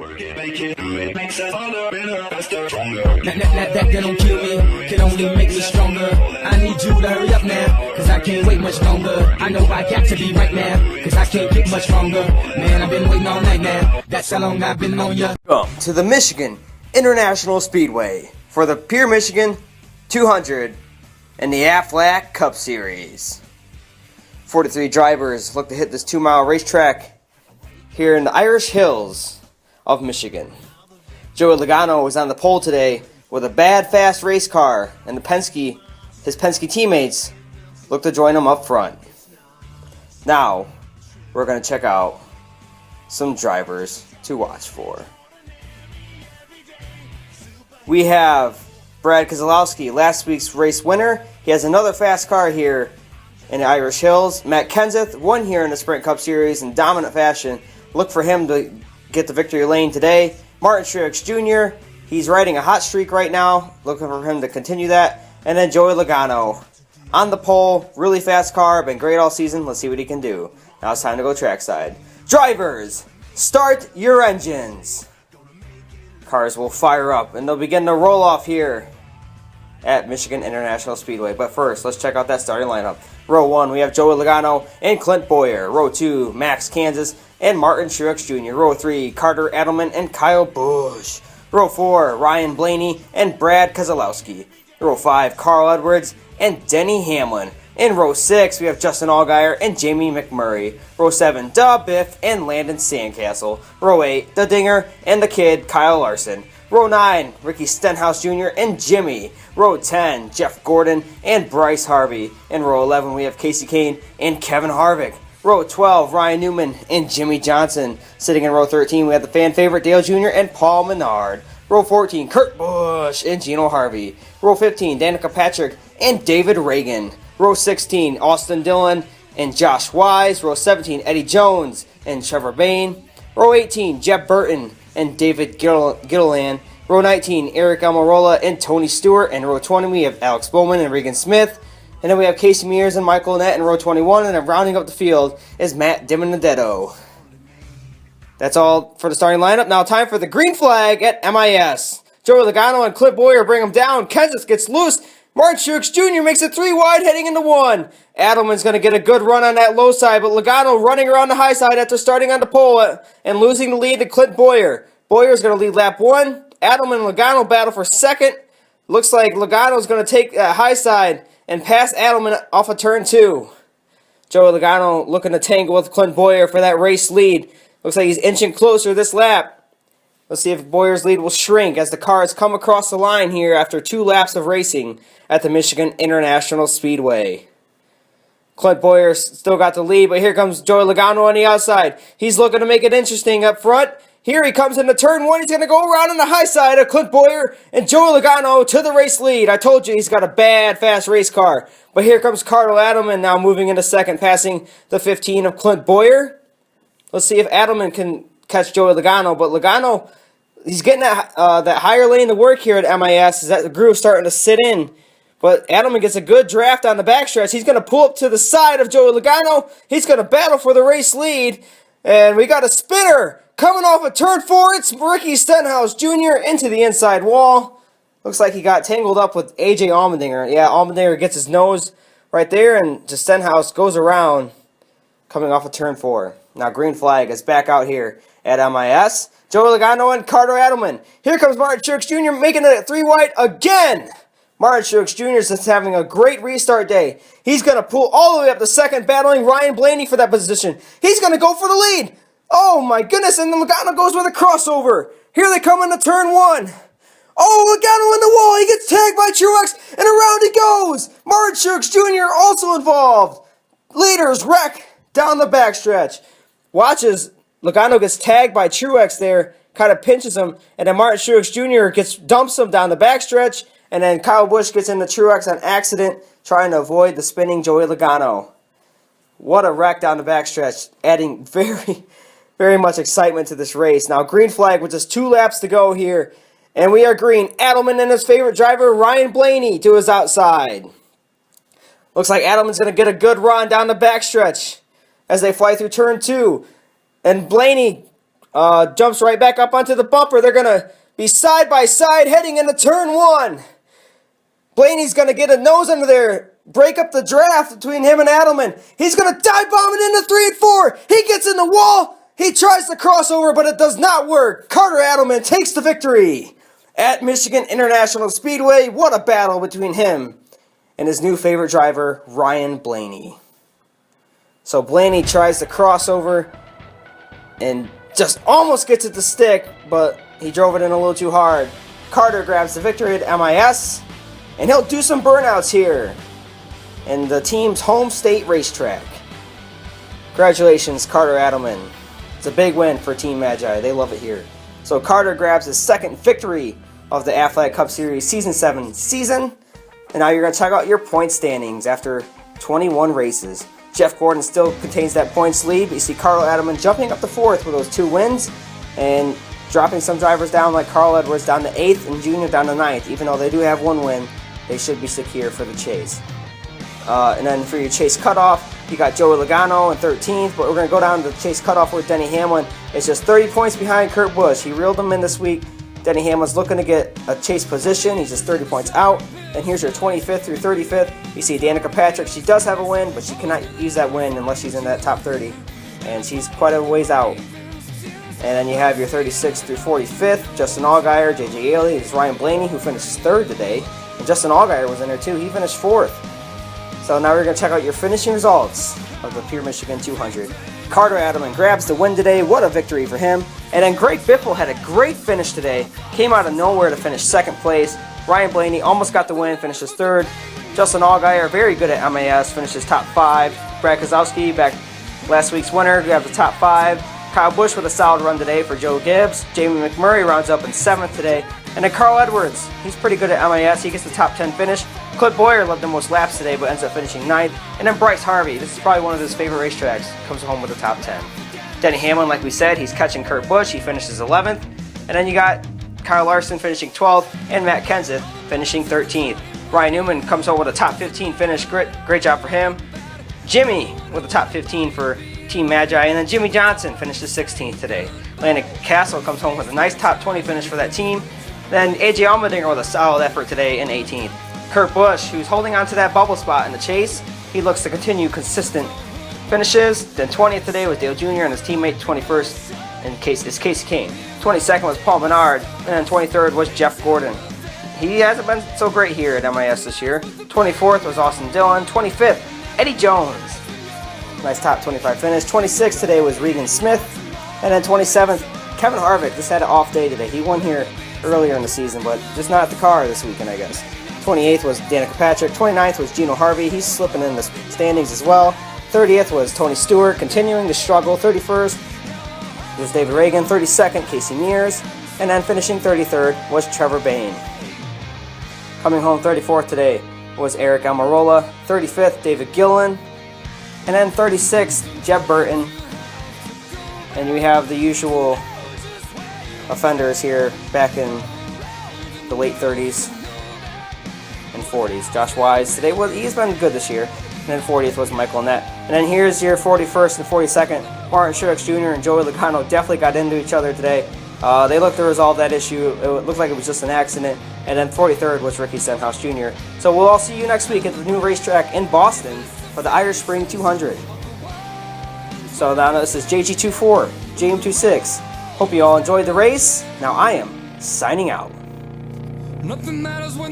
Work it, make it, do it, makes us harder, better, faster, stronger. That don't kill me, can only make me stronger. I need you to hurry up now, cause I can't wait much longer. I know I got to be right now, cause I can't get much stronger. Man, I've been waiting all night now, that's how long I've been on ya. Welcome to the Michigan International Speedway for the Pure Michigan 200 and the Aflac Cup Series. 43 drivers look to hit this 2-mile racetrack here in the Irish Hills of Michigan. Joey Logano was on the pole today with a bad, fast race car, and his Penske teammates look to join him up front. Now, we're going to check out some drivers to watch for. We have Brad Keselowski, last week's race winner. He has another fast car here in the Irish Hills. Matt Kenseth won here in the Sprint Cup Series in dominant fashion. Look for him to get the victory lane today. Martin Truex Jr., he's riding a hot streak right now. Looking for him to continue that. And then Joey Logano on the pole, really fast car, been great all season. Let's see what he can do. Now it's time to go trackside. Drivers, start your engines. Cars will fire up and they'll begin to roll off here at Michigan International Speedway. But first, let's check out that starting lineup. Row 1, we have Joey Logano and Clint Bowyer. Row 2, Max Kansas and Martin Truex Jr. Row 3, Carter Adelman and Kyle Busch. Row 4, Ryan Blaney and Brad Keselowski. Row 5, Carl Edwards and Denny Hamlin. In row 6, we have Justin Allgaier and Jamie McMurray. Row 7, Doug Biff and Landon Sandcastle. Row 8, The Dinger and the Kid, Kyle Larson. Row 9, Ricky Stenhouse Jr. and Jimmy. Row 10, Jeff Gordon and Bryce Harvey. In row 11, we have Casey Kane and Kevin Harvick. Row 12, Ryan Newman and Jimmy Johnson. Sitting in row 13, we have the fan favorite Dale Jr. and Paul Menard. Row 14, Kurt Busch and Gino Harvey. Row 15, Danica Patrick and David Reagan. Row 16, Austin Dillon and Josh Wise. Row 17, Eddie Jones and Trevor Bayne. Row 18, Jeb Burton and David Gilliland. Row 19, Eric Almirola and Tony Stewart. And row 20, we have Alex Bowman and Regan Smith. And then we have Casey Mears and Michael Annett in row 21. And then rounding up the field is Matt DiBenedetto. That's all for the starting lineup. Now time for the green flag at MIS. Joey Logano and Clint Bowyer bring him down. Kenseth gets loose. Martin Truex Jr. makes it 3 wide heading into 1. Adelman's going to get a good run on that low side, but Logano running around the high side after starting on the pole and losing the lead to Clint Bowyer. Boyer's going to lead lap 1. Adelman and Logano battle for second. Looks like Logano's going to take that high side and pass Adelman off of turn 2. Joey Logano looking to tangle with Clint Bowyer for that race lead. Looks like he's inching closer this lap. Let's see if Bowyer's lead will shrink as the cars come across the line here after 2 laps of racing at the Michigan International Speedway. Clint Bowyer still got the lead, but here comes Joey Logano on the outside. He's looking to make it interesting up front. Here he comes into turn 1. He's going to go around on the high side of Clint Bowyer and Joey Logano to the race lead. I told you he's got a bad, fast race car. But here comes Carter Adelman now moving into second, passing the 15 of Clint Bowyer. Let's see if Adelman can catch Joey Logano. But Logano, he's getting that higher lane to work here at MIS. As that groove's starting to sit in. But Adelman gets a good draft on the backstretch. He's going to pull up to the side of Joey Logano. He's going to battle for the race lead. And we got a spinner coming off of turn 4. It's Ricky Stenhouse Jr. into the inside wall. Looks like he got tangled up with AJ Allmendinger. Yeah, Allmendinger gets his nose right there, and just Stenhouse goes around coming off of turn 4. Now green flag is back out here at MIS. Joey Logano and Carter Adelman. Here comes Martin Truex Jr. making it 3 wide again. Martin Truex Jr. is just having a great restart day. He's going to pull all the way up to second, battling Ryan Blaney for that position. He's going to go for the lead. Oh my goodness, and Logano goes with a crossover. Here they come into turn 1. Oh, Logano in the wall. He gets tagged by Truex, and around he goes. Martin Truex Jr. also involved. Leaders wreck down the backstretch. Watch as Logano gets tagged by Truex there, kind of pinches him, and then Martin Truex Jr. dumps him down the backstretch, and then Kyle Busch gets into Truex on accident, trying to avoid the spinning Joey Logano. What a wreck down the backstretch, adding very, very much excitement to this race. Now, green flag with just 2 laps to go here, and we are green. Adelman and his favorite driver, Ryan Blaney, to his outside. Looks like Adelman's going to get a good run down the backstretch as they fly through turn 2. And Blaney Jumps right back up onto the bumper. They're going to be side by side heading into turn 1. Blaney's going to get a nose under there. Break up the draft between him and Adelman. He's going to dive bomb it into 3 and 4. He gets in the wall. He tries to crossover, but it does not work. Carter Adelman takes the victory at Michigan International Speedway. What a battle between him and his new favorite driver, Ryan Blaney. So Blaney tries to crossover and just almost gets it to stick, but he drove it in a little too hard. Carter grabs the victory at MIS, and he'll do some burnouts here in the team's home state racetrack. Congratulations, Carter Adelman. It's a big win for Team Magi. They love it here. So Carter grabs his second victory of the Aflac Cup Series Season 7 season. And now you're going to check out your point standings after 21 races. Jeff Gordon still contains that points lead. But you see Carl Adelman jumping up to 4th with those 2 wins and dropping some drivers down like Carl Edwards down to 8th and Junior down to 9th. Even though they do have 1 win, they should be secure for the chase. And then for your chase cutoff, you got Joey Logano in 13th, but we're going to go down to the chase cutoff where Denny Hamlin is just 30 points behind Kurt Busch. He reeled him in this week. Denny Hamlin's looking to get a chase position. He's just 30 points out. And here's your 25th through 35th. You see Danica Patrick. She does have a win, but she cannot use that win unless she's in that top 30. And she's quite a ways out. And then you have your 36th through 45th. Justin Allgaier, J.J. Ailey. There's Ryan Blaney, who finishes 3rd today. And Justin Allgaier was in there too. He finished 4th. So now we're going to check out your finishing results of the Pure Michigan 200. Carter Adelman grabs the win today. What a victory for him. And then Greg Biffle had a great finish today. Came out of nowhere to finish 2nd place. Ryan Blaney almost got the win, finishes 3rd. Justin Allgaier, very good at MAS, finishes top 5. Brad Kozlowski, back last week's winner, grabbed the top 5. Kyle Busch with a solid run today for Joe Gibbs. Jamie McMurray rounds up in 7th today. And then Carl Edwards, he's pretty good at MAS. He gets the top 10 finish. Clint Boyer led the most laps today, but ends up finishing 9th. And then Bryce Harvey, this is probably one of his favorite racetracks, comes home with the top 10. Denny Hamlin, like we said, he's catching Kurt Busch. He finishes 11th. And then you got Kyle Larson finishing 12th, and Matt Kenseth finishing 13th. Ryan Newman comes home with a top 15 finish. Great job for him. Jimmy with a top 15 for Team Magi, and then Jimmy Johnson finishes 16th today. Landon Castle comes home with a nice top 20 finish for that team. Then AJ Allmendinger with a solid effort today in 18th. Kurt Busch, who's holding on to that bubble spot in the chase, he looks to continue consistent finishes. Then 20th today was Dale Jr. and his teammate. 21st is Casey Kane. 22nd was Paul Menard, and then 23rd was Jeff Gordon. He hasn't been so great here at MIS this year. 24th was Austin Dillon. 25th, Eddie Jones. Nice top 25 finish. 26th today was Regan Smith. And then 27th, Kevin Harvick. Just had an off day today. He won here earlier in the season, but just not at the car this weekend, I guess. 28th was Danica Patrick. 29th was Gino Harvey. He's slipping in the standings as well. 30th was Tony Stewart, continuing to struggle. 31st was David Reagan. 32nd, Casey Mears. And then finishing 33rd was Trevor Bayne. Coming home 34th today was Eric Almirola. 35th, David Gillen. And then 36th, Jeb Burton. And we have the usual offenders here back in the late 30s and 40s. Josh Wise, he's been good this year. And then 40th was Michael Annett. And then here's your 41st and 42nd. Martin Truex Jr. and Joey Logano definitely got into each other today. They looked to resolve that issue. It looked like it was just an accident. And then 43rd was Ricky Stenhouse Jr. So we'll all see you next week at the new racetrack in Boston for the Irish Spring 200. So now this is JG24, JM26. Hope you all enjoyed the race. Now I am signing out. Nothing matters when